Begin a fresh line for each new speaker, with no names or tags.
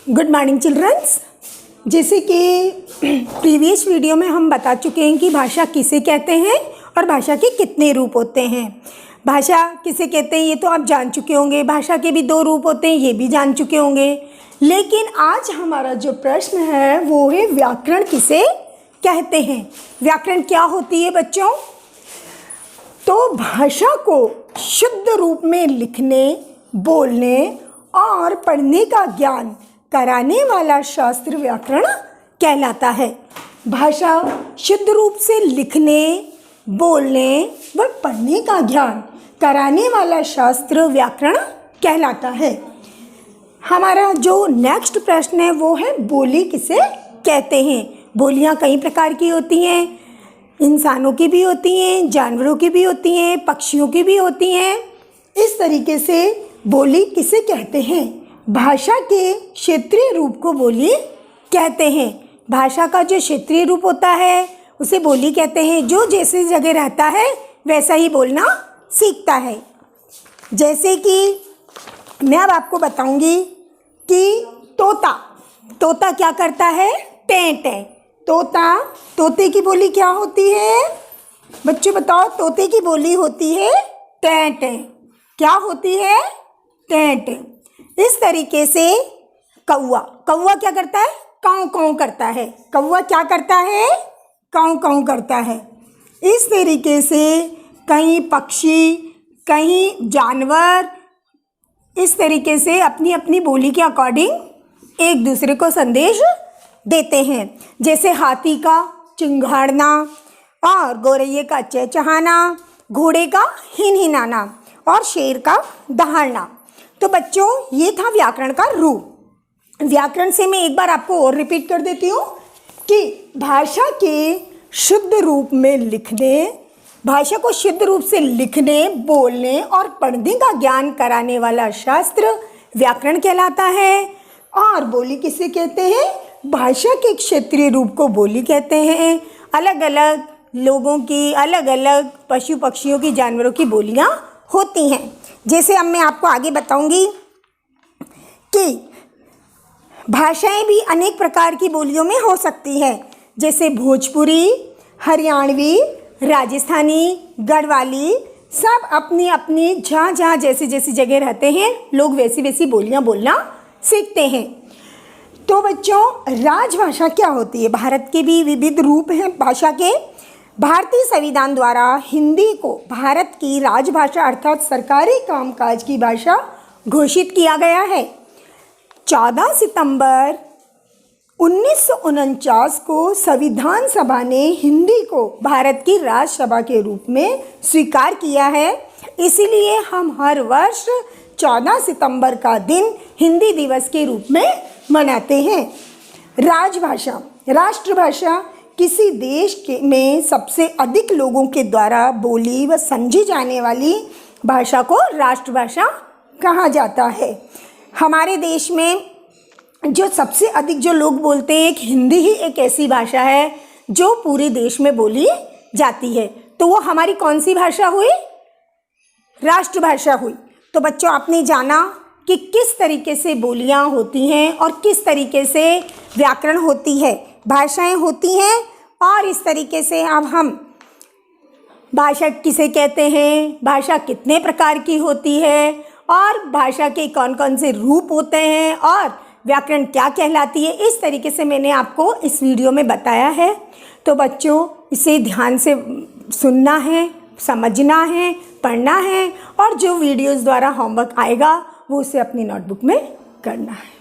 Good morning children's. जैसे कि previous video में हम बता चुके हैं कि भाषा किसे कहते हैं और भाषा के कितने रूप होते हैं। भाषा किसे कहते हैं ये तो आप जान चुके होंगे, भाषा के भी 2 रूप होते हैं ये भी जान चुके होंगे। लेकिन आज हमारा जो प्रश्न है वो है व्याकरण किसे कहते हैं। व्याकरण क्या होती है बच्चों? तो भाषा को शुद्ध रूप में लिखने, बोलने और पढ़ने का ज्ञान कराने वाला शास्त्र व्याकरण कहलाता है। भाषा शुद्ध रूप से लिखने, बोलने व पढ़ने का ज्ञान कराने वाला शास्त्र व्याकरण कहलाता है। हमारा जो नेक्स्ट प्रश्न है वो है बोली किसे कहते हैं। बोलियां कई प्रकार की होती हैं, इंसानों की भी होती हैं, जानवरों की भी होती हैं, पक्षियों की भी होती हैं। इस तरीके से बोली किसे कहते हैं? भाषा के क्षेत्रीय रूप को बोली कहते हैं। भाषा का जो क्षेत्रीय रूप होता है उसे बोली कहते हैं। जो जैसे जगह रहता है वैसा ही बोलना सीखता है। जैसे कि मैं अब आपको बताऊंगी कि तोता क्या करता है? टें टें। तोते की बोली क्या होती है? बच्चों बताओ, तोते की बोली होती है टें टें। क्या होती है? टें टें। इस तरीके से कौवा क्या करता है? काऊ काऊ करता है। कौवा क्या करता है? काऊ काऊ करता है। इस तरीके से कई पक्षी, कई जानवर इस तरीके से अपनी अपनी बोली के अकॉर्डिंग एक दूसरे को संदेश देते हैं। जैसे हाथी का चिंघाड़ना और गौरैये का चहचहाना, घोड़े का हिनहिनाना और शेर का दहाड़ना। तो बच्चों ये था व्याकरण का रूप। व्याकरण से मैं एक बार आपको और रिपीट कर देती हूँ कि भाषा के शुद्ध रूप में लिखने, भाषा को शुद्ध रूप से लिखने, बोलने और पढ़ने का ज्ञान कराने वाला शास्त्र व्याकरण कहलाता है। और बोली किसे कहते हैं? भाषा के क्षेत्रीय रूप को बोली कहते हैं। अलग अलग लोगों की, अलग अलग पशु पक्षियों की, जानवरों की बोलियां होती हैं। जैसे अब मैं आपको आगे बताऊंगी कि भाषाएं भी अनेक प्रकार की बोलियों में हो सकती है। जैसे भोजपुरी, हरियाणवी, राजस्थानी, गढ़वाली, सब अपनी अपनी जहाँ जहाँ जैसी जैसी जगह रहते हैं लोग वैसी वैसी बोलियां बोलना सीखते हैं। तो बच्चों राजभाषा क्या होती है? भारत के भी विविध रूप हैं भाषा के। भारतीय संविधान द्वारा हिंदी को भारत की राजभाषा अर्थात सरकारी कामकाज की भाषा घोषित किया गया है। 14 सितंबर 1949 को संविधान सभा ने हिंदी को भारत की राजभाषा के रूप में स्वीकार किया है। इसीलिए हम हर वर्ष 14 सितंबर का दिन हिंदी दिवस के रूप में मनाते हैं। राजभाषा, राष्ट्रभाषा किसी देश में सबसे अधिक लोगों के द्वारा बोली व समझी जाने वाली भाषा को राष्ट्रभाषा कहा जाता है। हमारे देश में जो सबसे अधिक जो लोग बोलते हैं, एक हिंदी ही एक ऐसी भाषा है जो पूरे देश में बोली जाती है। तो वो हमारी कौन सी भाषा हुई? राष्ट्रभाषा हुई। तो बच्चों आपने जाना कि किस तरीके से बोलियां होती हैं और किस तरीके से व्याकरण होती है, भाषाएं होती हैं। और इस तरीके से अब हम भाषा किसे कहते हैं, भाषा कितने प्रकार की होती है और भाषा के कौन कौन से रूप होते हैं और व्याकरण क्या कहलाती है, इस तरीके से मैंने आपको इस वीडियो में बताया है। तो बच्चों इसे ध्यान से सुनना है, समझना है, पढ़ना है और जो वीडियोज़ द्वारा होमवर्क आएगा वो उसे अपनी नोटबुक में करना है।